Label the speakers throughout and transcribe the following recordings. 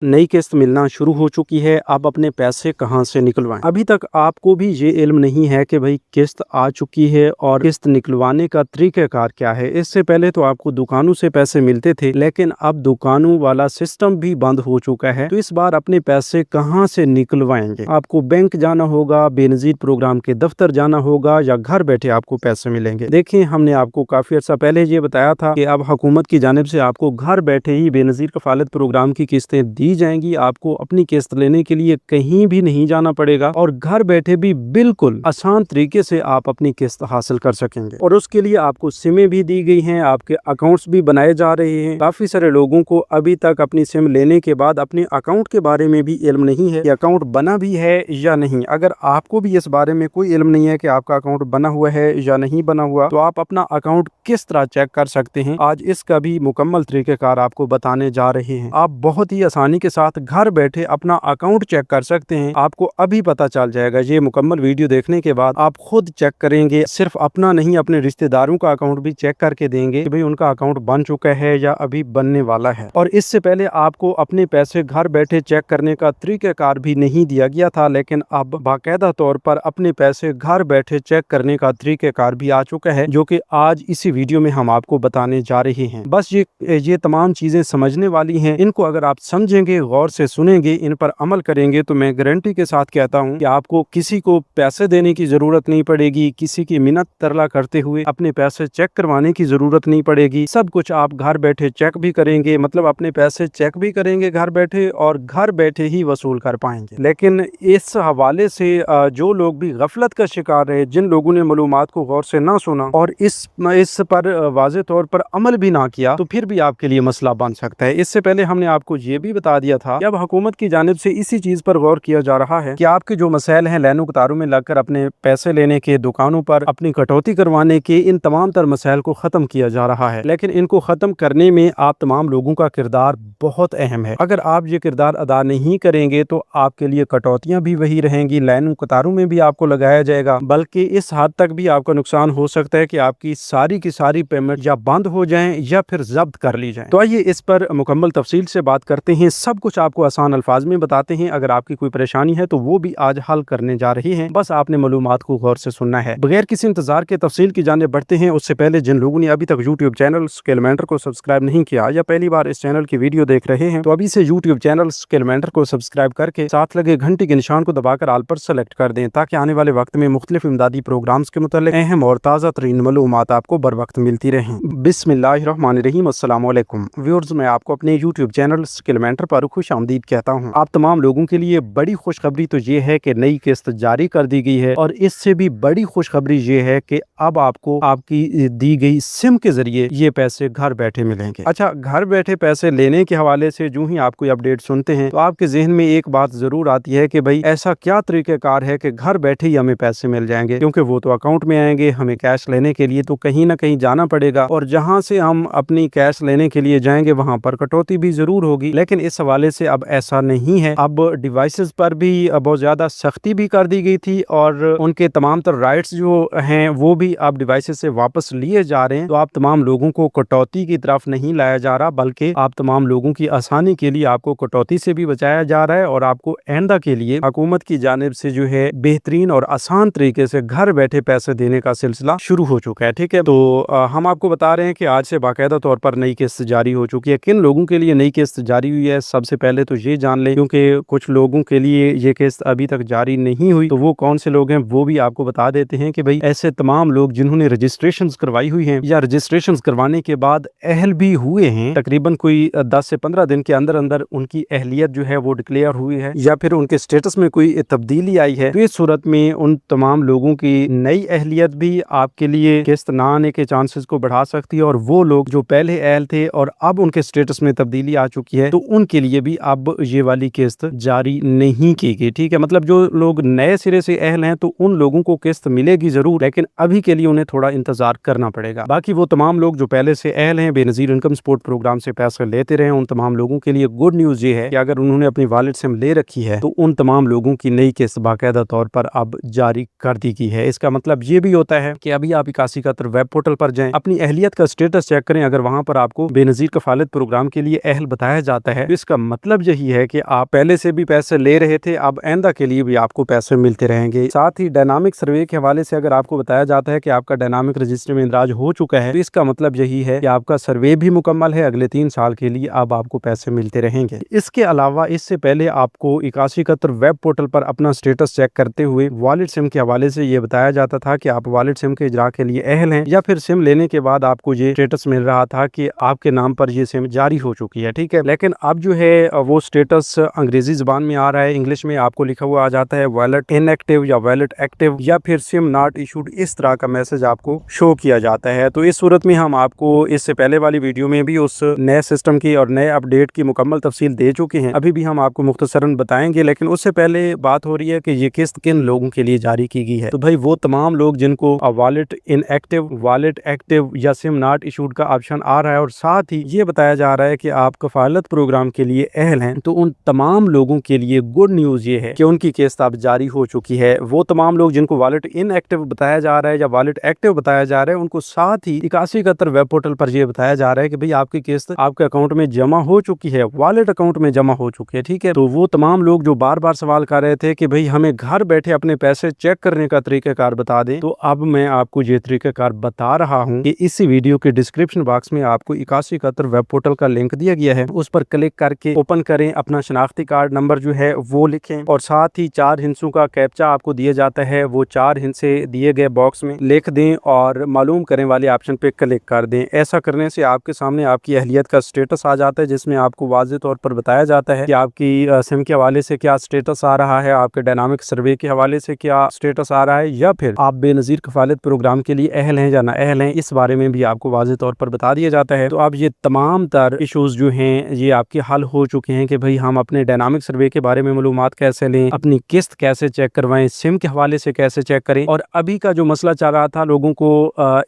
Speaker 1: नई किस्त मिलना शुरू हो चुकी है। अब अपने पैसे कहां से निकलवाएं। अभी तक आपको भी ये इल्म नहीं है कि भाई किस्त आ चुकी है और किस्त निकलवाने का तरीक़ाकार क्या है। इससे पहले तो आपको दुकानों से पैसे मिलते थे, लेकिन अब दुकानों वाला सिस्टम भी बंद हो चुका है। तो इस बार अपने पैसे कहां से निकलवाएंगे? आपको बैंक जाना होगा, बेनज़ीर प्रोग्राम के दफ्तर जाना होगा, या घर बैठे आपको पैसे मिलेंगे? देखिए, हमने आपको काफी अर्सा पहले ये बताया था कि अब हुकूमत की जानिब से आपको घर बैठे ही बेनज़ीर कफालत प्रोग्राम की किस्तें दी जाएंगी। आपको अपनी किस्त लेने के लिए कहीं भी नहीं जाना पड़ेगा और घर बैठे भी बिल्कुल आसान तरीके से आप अपनी किस्त हासिल कर सकेंगे। और उसके लिए आपको सिमें भी दी गई हैं, आपके अकाउंट्स भी बनाए जा रहे हैं। काफी सारे लोगों को अभी तक अपनी सिम लेने के बाद अपने अकाउंट के बारे में भी इल्म नहीं है कि अकाउंट बना भी है या नहीं। अगर आपको भी इस बारे में कोई इल्म नहीं है कि आपका अकाउंट बना हुआ है या नहीं बना हुआ, तो आप अपना अकाउंट किस तरह चेक कर सकते हैं, आज इसका भी मुकम्मल तरीक़ाकार आपको बताने जा रहे हैं। आप बहुत ही आसानी के साथ घर बैठे अपना अकाउंट चेक कर सकते हैं। आपको अभी पता चल जाएगा। ये मुकम्मल वीडियो देखने के बाद आप खुद चेक करेंगे, सिर्फ अपना नहीं अपने रिश्तेदारों का अकाउंट भी चेक करके देंगे कि भाई उनका अकाउंट बन चुका है या अभी बनने वाला है। और इससे पहले आपको अपने पैसे घर बैठे चेक करने का तरीक़ाकार भी नहीं दिया गया था, लेकिन अब बाकायदा तौर पर अपने पैसे घर बैठे चेक करने का तरीक़ाकार भी आ चुका है, जो कि आज इसी वीडियो में हम आपको बताने जा रहे हैं। बस ये तमाम चीजें समझने वाली हैं। इनको अगर आप समझेंगे, गौर से सुनेंगे, इन पर अमल करेंगे, तो मैं गारंटी के साथ कहता हूं कि आपको किसी को पैसे देने की जरूरत नहीं पड़ेगी, किसी की मिन्नत तरला करते हुए अपने पैसे चेक करवाने की जरूरत नहीं पड़ेगी। सब कुछ आप घर बैठे चेक भी करेंगे, मतलब अपने पैसे चेक भी करेंगे घर बैठे और घर बैठे ही वसूल कर पाएंगे। लेकिन इस हवाले से जो लोग भी गफलत का शिकार रहे, जिन लोगों ने मालूमात को गौर से ना सुना और इस पर वाज़े तौर पर अमल भी ना किया, तो फिर भी आपके लिए मसला बन सकता है। इससे पहले हमने आपको ये भी बता दिया था कि अब हुकूमत की जानिब से इसी चीज पर गौर किया जा रहा है कि आपके जो मसाइल हैं लाइनों कतारों में लगकर अपने पैसे लेने के, दुकानों पर अपनी कटौती करवाने के, इन तमाम तर मसाइल को खत्म किया जा रहा है। लेकिन इनको खत्म करने में आप तमाम लोगों का किरदार बहुत अहम है। अगर आप ये किरदार अदा नहीं करेंगे तो आपके लिए कटौतियां भी वही रहेंगी, लाइनों कतारों में भी आपको लगाया जाएगा, बल्कि इस हद तक भी आपका नुकसान हो सकता है कि आपकी सारी की सारी पेमेंट या बंद हो जाएं या फिर जब्त कर ली जाएं। तो आइए इस पर मुकम्मल तफसील से बात करते हैं, सब कुछ आपको आसान अल्फाज में बताते हैं। अगर आपकी कोई परेशानी है तो वो भी आज हल करने जा रही हैं, बस आपने मालूमात को गौर से सुनना है। बगैर किसी इंतजार के तफसील की जाने बढ़ते हैं। उससे पहले जिन लोगों ने अभी तक यूट्यूब चैनल स्किल मेंटर को सब्सक्राइब नहीं किया या पहली बार इस चैनल की वीडियो देख रहे हैं, तो अभी से यूट्यूब चैनल स्किल मेंटर को सब्सक्राइब करके साथ लगे घंटी के निशान को दबाकर आल पर सेलेक्ट कर दें, ताकि आने वाले वक्त में मुख्तलिफ इमदादी प्रोग्राम्स के मुतालिक अहम और ताज़ा तरीन मालूमात आपको बर वक्त मिलती रहें। बिस्मिल्लाहिर्रहमानिर्रहीम। अस्सलाम वालेकुम व्यूअर्स, मैं आपको अपने यूट्यूब चैनल स्किल मेंटर पर खुश आमदीद कहता हूँ। आप तमाम लोगों के लिए बड़ी खुशखबरी तो ये है कि नई किस्त जारी कर दी गई है, और इससे भी बड़ी खुशखबरी ये है कि अब आपको आपकी दी गई सिम के जरिए ये पैसे घर बैठे मिलेंगे। अच्छा, घर बैठे पैसे लेने के हवाले से जो ही आप कोई अपडेट सुनते हैं, तो आपके जहन में एक बात जरूर आती है कि भाई ऐसा क्या तरीक़ाकार है कि घर बैठे ही हमें पैसे मिल जाएंगे, क्योंकि वो तो अकाउंट में आएंगे। हमें कैश लेने के लिए तो कहीं ना कहीं जाना पड़ेगा, और जहां से हम अपनी कैश लेने के लिए जाएंगे वहां पर कटौती भी जरूर होगी। लेकिन इस हवाले से अब ऐसा नहीं है। अब डिवाइसेस पर भी बहुत ज्यादा सख्ती भी कर दी गई थी, और उनके तमाम तर राइट्स जो हैं वो भी अब डिवाइसेस से वापस लिए जा रहे हैं। तो आप तमाम लोगों को कटौती की तरफ नहीं लाया जा रहा, बल्कि आप तमाम लोगों की आसानी के लिए आपको कटौती से भी बचाया जा रहा है, और आपको आइंदा के लिए हुकूमत की जानिब से जो है बेहतरीन और आसान तरीके से घर बैठे पैसे देने का सिलसिला शुरू हो चुका है। ठीक है, तो हम आपको बता रहे हैं कि आज से बाकायदा तौर पर नई किस्त जारी हो चुकी है। किन लोगों के लिए नई किस्त जारी हुई है, सबसे पहले तो ये जान लें, क्योंकि कुछ लोगों के लिए ये किस्त अभी तक जारी नहीं हुई। तो वो कौन से लोग हैं वो भी आपको बता देते हैं कि भाई ऐसे तमाम लोग जिन्होंने रजिस्ट्रेशन करवाई हुई है या रजिस्ट्रेशन करवाने के बाद अहल भी हुए हैं, तकरीबन कोई 10 से 15 दिन के अंदर अंदर उनकी अहलियत जो है वो डिक्लेयर हुई है, या फिर उनके स्टेटस में कोई तब्दीली आई है, तो इस सूरत में उन तमाम लोगों की नई अहलियत भी आपके लिए किस्त ना आने के चांसेस को बढ़ा सकती है। और वो लोग जो पहले अहल थे और अब उनके स्टेटस में तब्दीली आ चुकी है, तो उनके लिए भी अब ये वाली किस्त जारी नहीं की गई। ठीक है, मतलब जो लोग नए सिरे से अहल हैं तो उन लोगों को किस्त मिलेगी जरूर, लेकिन अभी के लिए उन्हें थोड़ा इंतजार करना पड़ेगा। बाकी वो तमाम लोग जो पहले से अहल हैं, बेनजीर इनकम सपोर्ट प्रोग्राम से पैसे लेते रहे, उन तमाम लोगों के लिए गुड न्यूज ये है कि अगर उन्होंने अपनी वॉलेट से ले रखी है तो उन तमाम लोगों की नई किस्त बाकायदा तौर पर अब जारी कर दी गई है। इसका मतलब ये भी होता है कि अभी आप 8171 वेब पोर्टल पर जाएं, अपनी अहलियत का स्टेटस चेक करें। अगर वहां पर आपको बेनजीर कफालत प्रोग्राम के लिए अहल बताया जाता है, तो इस इसका मतलब यही है कि आप पहले से भी पैसे ले रहे थे, अब आइंदा के लिए भी आपको पैसे मिलते रहेंगे। साथ ही डायनामिक सर्वे के हवाले से अगर आपको बताया जाता है कि आपका डायनामिक रजिस्टर में इंदराज हो चुका है, तो इसका मतलब यही है कि आपका सर्वे भी मुकम्मल है, अगले 3 साल के लिए अब आपको पैसे मिलते रहेंगे। इसके अलावा इससे पहले आपको 8171 वेब पोर्टल पर अपना स्टेटस चेक करते हुए वॉलेट सिम के हवाले से ये बताया जाता था कि आप वॉलेट सिम के इजरा के लिए अहल हैं, या फिर सिम लेने के बाद आपको ये स्टेटस मिल रहा था कि आपके नाम पर ये सिम जारी हो चुकी है, ठीक है। लेकिन अब जो है वो स्टेटस अंग्रेजी जुबान में आ रहा है, इंग्लिश में आपको लिखा हुआ आ जाता है वॉलेट इनएक्टिव या वॉलेट एक्टिव या फिर सिम नॉट इशूड, इस तरह का मैसेज आपको शो किया जाता है। तो इस सूरत में हम आपको इससे पहले वाली वीडियो में भी उस नए सिस्टम की और नए अपडेट की मुकम्मल तफसील दे चुके हैं, अभी भी हम आपको मुख्तसरन बताएंगे। लेकिन उससे पहले बात हो रही है कि ये किस्त किन लोगों के लिए जारी की गई है। तो भाई वो तमाम लोग जिनको वॉलेट इनएक्टिव, वॉलेट एक्टिव या सिम नॉट इशूड का ऑप्शन आ रहा है और साथ ही ये बताया जा रहा है कि आप कफालत प्रोग्राम के लिए अहल हैं, तो उन तमाम लोगों के लिए गुड न्यूज ये है कि उनकी किस्त अब जारी हो चुकी है। वो तमाम लोग जिनको वॉलेट इनएक्टिव बताया जा रहा है या वॉलेट एक्टिव बताया जा रहा है, उनको साथ ही 8171 वेब पोर्टल पर यह बताया जा रहा है कि भाई आपकी किस्त आपके अकाउंट में जमा हो चुकी है, वॉलेट अकाउंट में जमा हो चुकी है, ठीक है। तो वो तमाम लोग जो बार बार सवाल कर रहे थे कि भाई हमें घर बैठे अपने पैसे चेक करने का तरीकाकार बता दें, तो अब मैं आपको ये तरीकाकार बता रहा हूं कि इसी वीडियो के डिस्क्रिप्शन बॉक्स में आपको 8171 वेब पोर्टल का लिंक दिया गया है, उस पर क्लिक करके ओपन करें, अपना शनाख्ती कार्ड नंबर जो है वो लिखें और साथ ही 4 हिस्सों का कैप्चा आपको दिया जाता है, वो 4 हिस्से दिए गए बॉक्स में लिख दें और मालूम करें वाले ऑप्शन पे क्लिक कर दें। ऐसा करने से आपके सामने आपकी अहलियत का स्टेटस आ जाता है, जिसमें आपको वाज़ेह तौर पर बताया जाता है कि आपकी सिम के हवाले से क्या स्टेटस आ रहा है, आपके डायनामिक सर्वे के हवाले से क्या स्टेटस आ रहा है, या फिर आप बेनज़ीर कफालत प्रोग्राम के लिए अहल हैं या ना अहल हैं, इस बारे में भी आपको वाज़ेह तौर पर बता दिया जाता है। तो अब ये तमाम तर इशूज़ जो हैं ये आपके हल हो चुके हैं कि भाई हम अपने डायनामिक सर्वे के बारे में मालूमात कैसे लें, अपनी किस्त कैसे चेक करवाएं, सिम के हवाले से कैसे चेक करें। और अभी का जो मसला चल रहा था, लोगों को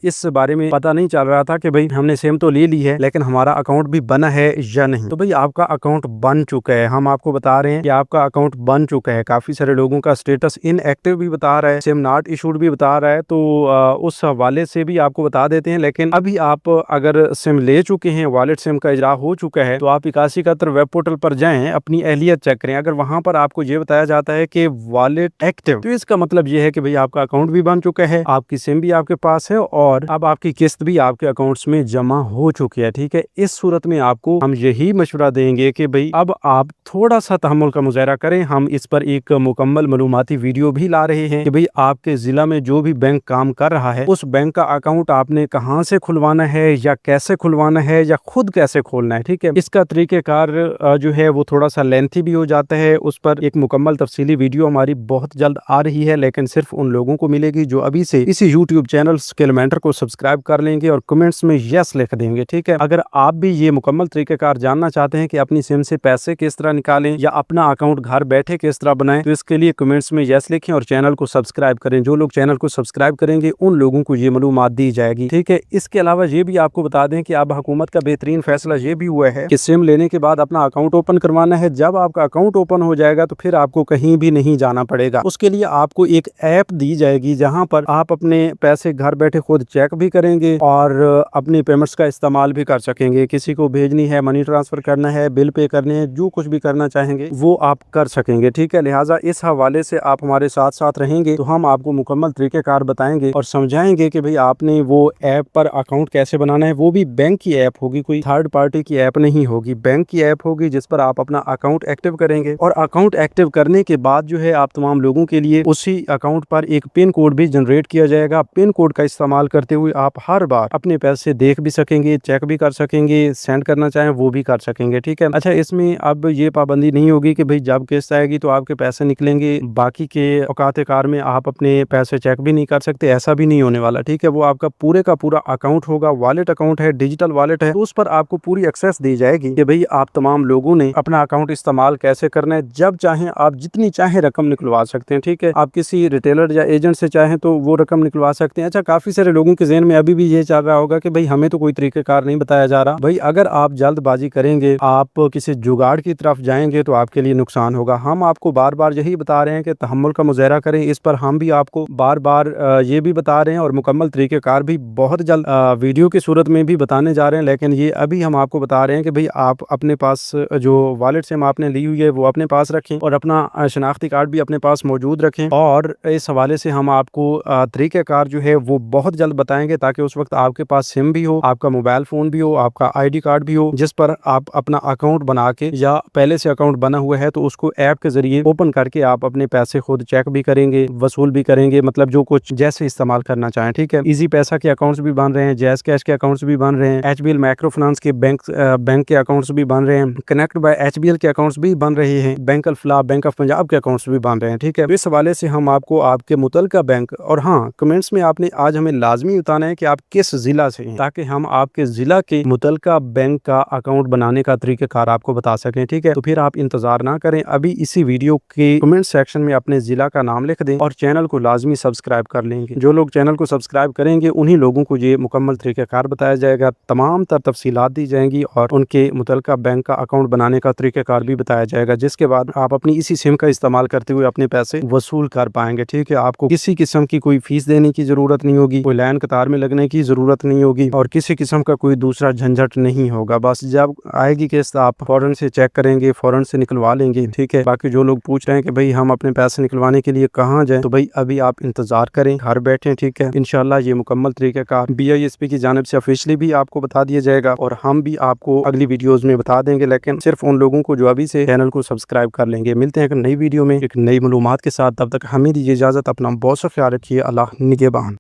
Speaker 1: इस बारे में पता नहीं चल रहा था कि भाई हमने सिम तो ले ली है लेकिन हमारा अकाउंट भी बना है या नहीं। तो भाई आपका अकाउंट बन चुका है, हम आपको बता रहे हैं कि आपका अकाउंट बन चुका है। काफी सारे लोगों का स्टेटस इनएक्टिव भी बता रहा है, सिम नॉट इशूड भी बता रहा है, तो उस हवाले से भी आपको बता देते हैं। लेकिन अभी आप अगर सिम ले चुके हैं, वॉलेट सिम का इजरा हो चुका है, तो आप 8171 वेब पोर्टल पर जाएं, अपनी अहलियत चेक करें। अगर वहां पर आपको ये बताया जाता है कि वॉलेट एक्टिव, तो इसका मतलब ये है कि भाई आपका अकाउंट भी बन चुका है, आपकी सिम भी आपके पास है और अब आपकी किस्त भी आपके अकाउंट्स में जमा हो चुकी है, ठीक है। इस सूरत में आपको हम यही मशवरा देंगे कि भाई अब आप थोड़ा सा तहम्मुल का मुजाहरा करें। हम इस पर एक मुकम्मल मालूमाती वीडियो भी ला रहे हैं कि भाई आपके जिला में जो भी बैंक काम कर रहा है, उस बैंक का अकाउंट आपने कहां से खुलवाना है या कैसे खुलवाना है या खुद कैसे खोलना है, ठीक है। इसका तरीकेकार जो है वो थोड़ा सा लेंथी भी हो जाता है, उस पर एक मुकम्मल तफसीली वीडियो हमारी बहुत जल्द आ रही है, लेकिन सिर्फ उन लोगों को मिलेगी जो अभी से इसी यूट्यूब चैनल स्किलमेंटर को सब्सक्राइब कर लेंगे और कमेंट्स में यस लिख देंगे, ठीक है। अगर आप भी ये मुकम्मल तरीकेकार जानना चाहते हैं कि अपनी सिम से पैसे किस तरह निकालें या अपना अकाउंट घर बैठे किस तरह बनाएं, तो इसके लिए कमेंट्स में यस लिखें और चैनल को सब्सक्राइब करें। जो लोग चैनल को सब्सक्राइब करेंगे उन लोगों को ये मालूमात दी जाएगी, ठीक है। इसके अलावा ये भी आपको बता दें कि अब हुकूमत का बेहतरीन फैसला ये भी हुआ है कि सिम लेने के बाद अपना अकाउंट ओपन करवाना है। जब आपका अकाउंट ओपन हो जाएगा तो फिर आपको कहीं भी नहीं जाना पड़ेगा। उसके लिए आपको एक ऐप दी जाएगी जहां पर आप अपने पैसे घर बैठे खुद चेक भी करेंगे और अपनी पेमेंट्स का इस्तेमाल भी कर सकेंगे। किसी को भेजनी है, मनी ट्रांसफर करना है, बिल पे करने हैं, जो कुछ भी करना चाहेंगे वो आप कर सकेंगे, ठीक है। लिहाजा इस हवाले से आप हमारे साथ साथ रहेंगे तो हम आपको मुकम्मल तरीकेकार बताएंगे और समझाएंगे कि भाई आपने वो ऐप पर अकाउंट कैसे बनाना है। वो भी बैंक की ऐप होगी, कोई थर्ड पार्टी की ऐप नहीं होगी, बैंक की ऐप होगी जिस पर आप अपना अकाउंट एक्टिव करेंगे। और अकाउंट एक्टिव करने के बाद जो है आप तमाम लोगों के लिए उसी अकाउंट पर एक पिन कोड भी जनरेट किया जाएगा। पिन कोड का इस्तेमाल करते हुए आप हर बार अपने पैसे देख भी सकेंगे, चेक भी कर सकेंगे, सेंड करना चाहें वो भी कर सकेंगे, ठीक है। अच्छा, इसमें अब ये पाबंदी नहीं होगी कि भाई जब किस्त आएगी तो आपके पैसे निकलेंगे, बाकी के औकात कार में आप अपने पैसे चेक भी नहीं कर सकते, ऐसा भी नहीं होने वाला, ठीक है। वो आपका पूरे का पूरा अकाउंट होगा, वॉलेट अकाउंट है, डिजिटल वॉलेट है, तो उस पर आपको पूरी एक्सेस दी जाएगी कि भाई आप तमाम लोगों ने अपना अकाउंट इस्तेमाल कैसे करना है। जब चाहें आप जितनी चाहे रकम निकलवा सकते हैं, ठीक है। आप किसी रिटेलर या एजेंट से चाहें तो वो रकम निकलवा सकते हैं। अच्छा, काफी सारे लोगों के ज़हन में अभी भी ये चल रहा होगा कि भाई हमें तो कोई तरीकेकार नहीं बताया जा रहा। भाई अगर आप जल्दबाजी करेंगे, आप किसी जुगाड़ की तरफ जाएंगे तो आपके लिए नुकसान होगा। हम आपको बार बार यही बता रहे हैं कि तहम्मुल का मुजाहरा करें। इस पर हम भी आपको बार बार ये भी बता रहे हैं और मुकम्मल तरीकेकार भी बहुत जल्द वीडियो की सूरत में भी बताने जा रहे हैं। लेकिन ये अभी हम आपको बता रहे हैं कि भाई आप अपने पास पास जो वॉलेट सिम आपने ली हुई है वो अपने पास रखें और अपना शनाख्ती कार्ड भी अपने पास मौजूद रखें। और इस हवाले से हम आपको तरीक़ेकार जो है वो बहुत जल्द बताएंगे, ताकि उस वक्त आपके पास सिम भी हो, आपका मोबाइल फ़ोन भी हो, आपका ID कार्ड भी हो, जिस पर आप अपना अकाउंट बना के, या पहले से अकाउंट बना हुआ है तो उसको ऐप के ज़रिए ओपन करके आप अपने पैसे खुद चेक भी करेंगे, वसूल भी करेंगे, मतलब जो कुछ जैसे इस्तेमाल करना चाहें। ठीक है, इजी पैसा के अकाउंट्स भी बन रहे हैं, जैज़ कैश के अकाउंट्स भी बन रहे हैं, HBL माइक्रो फाइनेंस के बैंक के अकाउंट्स भी बन रहे हैं, कनेक्ट बाय HBL के अकाउंट्स भी बन रहे हैं, bank Alfalah, bank of Punjab के अकाउंट्स भी बन रहे हैं। ठीक है, तो इस हवाले से हम आपको आपके मुतलका बैंक, और हाँ, कमेंट्स में आपने आज हमें लाजमी बताना है कि आप किस जिला से हैं, ताकि हम आपके जिला के मुतलका बैंक का अकाउंट बनाने का तरीक़ाकार आपको बता सकें। ठीक है, तो फिर आप इंतजार ना करें, अभी इसी वीडियो के कमेंट सेक्शन में अपने जिला का नाम लिख दें और चैनल को लाजमी सब्सक्राइब कर लेंगे। जो लोग चैनल को सब्सक्राइब करेंगे उन्हीं लोगों को ये मुकम्मल तरीक़ाकार बताया जाएगा, तमाम तफसीलात दी जाएंगी और उनके मुतलका बैंक का अकाउंट बनाने का तरीक़ाकार भी बताया जाएगा, जिसके बाद आप अपनी इसी सिम का इस्तेमाल करते हुए अपने पैसे वसूल कर पाएंगे। ठीक है, आपको किसी किस्म की कोई फीस देने की जरूरत नहीं होगी, कोई लाइन कतार में लगने की जरूरत नहीं होगी और किसी किस्म का कोई दूसरा झंझट नहीं होगा। बस जब आएगी किस्त आप फौरन से चेक करेंगे, फौरन से निकलवा लेंगे। ठीक है, बाकी जो लोग पूछ रहे हैं कि भाई हम अपने पैसे निकलवाने के लिए कहाँ जाएं, तो भाई अभी आप इंतजार करें, घर बैठे। ठीक है, इंशाल्लाह ये मुकम्मल तरीक़ाकार BISP की जानिब से ऑफिशियली भी आपको बता दिया जाएगा और हम भी आपको अगली वीडियोस में बता देंगे, लेकिन सिर्फ उन लोगों को जो अभी से चैनल को सब्सक्राइब कर लेंगे। मिलते हैं एक नई वीडियो में एक नई मालूमात के साथ, तब तक हमें दीजिए इजाजत। अपना बहुत सा ख्याल रखिए। अल्लाह निगहबान।